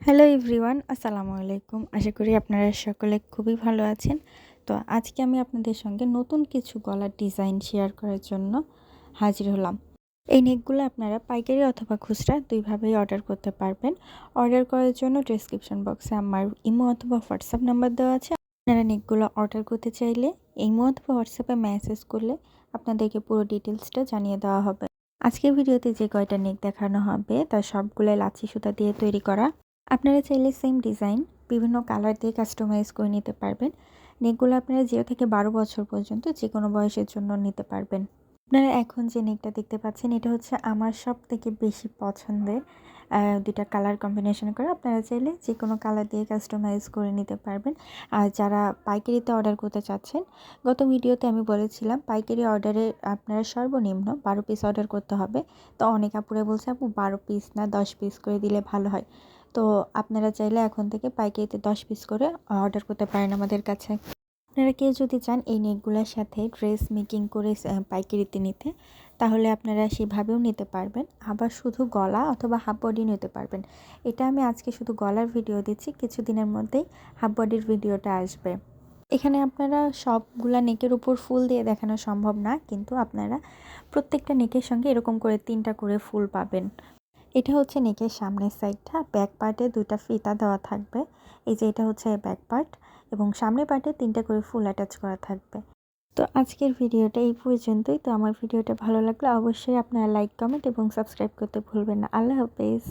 Hello everyone, আসসালামু আলাইকুম। আশা করি আপনারা সকলে খুবই ভালো আছেন। তো আজকে আমি আপনাদের সঙ্গে নতুন কিছু গলার ডিজাইন শেয়ার করার জন্য হাজির হলাম। এই নেকগুলো আপনারা পাইকারি অথবা খুচরা দুইভাবেই অর্ডার করতে পারবেন। অর্ডার করার জন্য ডেসক্রিপশন বক্সে আমার ইমো অথবা হোয়াটসঅ্যাপ নাম্বার দেওয়া আছে। আপনারা নেকগুলো অর্ডার করতে চাইলে ইমো অথবা হোয়াটসঅ্যাপে মেসেজ করলে আপনাদেরকে পুরো ডিটেলসটা জানিয়ে দেওয়া হবে। আজকের ভিডিওতে যে কয়টা নেক দেখানো হবে তার সবগুলো লাচ্ছি সুতা দিয়ে তৈরি করা। আপনারা চাইলে সেম ডিজাইন বিভিন্ন কালার দিয়ে কাস্টমাইজ করে নিতে পারবেন। নেকগুলো আপনারা 0 থেকে 12 বছর পর্যন্ত যে কোনো বয়সের জন্য নিতে পারবেন। আপনারা এখন যে নেকটা দেখতে পাচ্ছেন এটা হচ্ছে আমার সবথেকে বেশি পছন্দের। দুইটা কালার কম্বিনেশন করে আপনারা চাইলে যে কোনো কালার দিয়ে কাস্টমাইজ করে নিতে পারবেন। আর যারা পাইকারিতে অর্ডার করতে চাচ্ছেন, গত ভিডিওতে আমি বলেছিলাম পাইকারি অর্ডারে আপনারা সর্বনিম্ন 12 পিস অর্ডার করতে হবে। তো অনেক আপুরা বলছে আপু 12 পিস না 10 পিস করে দিলে ভালো হয়। তো আপনারা চাইলে এখন থেকে পাইকারিতে 10 পিস করে অর্ডার করতে পারেন আমাদের কাছে। আপনারা কেউ যদি চান এই নেকগুলোর সাথে ড্রেস মেকিং করে পাইকারিতে নিতে, তাহলে আপনারা সেভাবেও নিতে পারবেন। আবার শুধু গলা অথবা হাফ বডি নিতে পারবেন। এটা আমি আজকে শুধু গলার ভিডিও দিচ্ছি, কিছুদিনের মধ্যেই হাফ বডির ভিডিওটা আসবে। এখানে আপনারা সবগুলা নেকের উপর ফুল দিয়ে দেখানো সম্ভব না, কিন্তু আপনারা প্রত্যেকটা নেকের সঙ্গে এরকম করে 3টা করে ফুল পাবেন। এটা হচ্ছে নেকের সামনের সাইডটা। ব্যাক পার্টে 2টা ফিতা দেওয়া থাকবে। এই যে এটা হচ্ছে ব্যাক পার্ট, এবং সামনের পার্টে 3টা করে ফুল অ্যাটাচ করা থাকবে। তো আজকের ভিডিওটা এই পর্যন্তই। তো আমার ভিডিওটা ভালো লাগলে অবশ্যই আপনারা লাইক, কমেন্ট এবং সাবস্ক্রাইব করতে ভুলবেন না। আল্লাহ হাফেজ।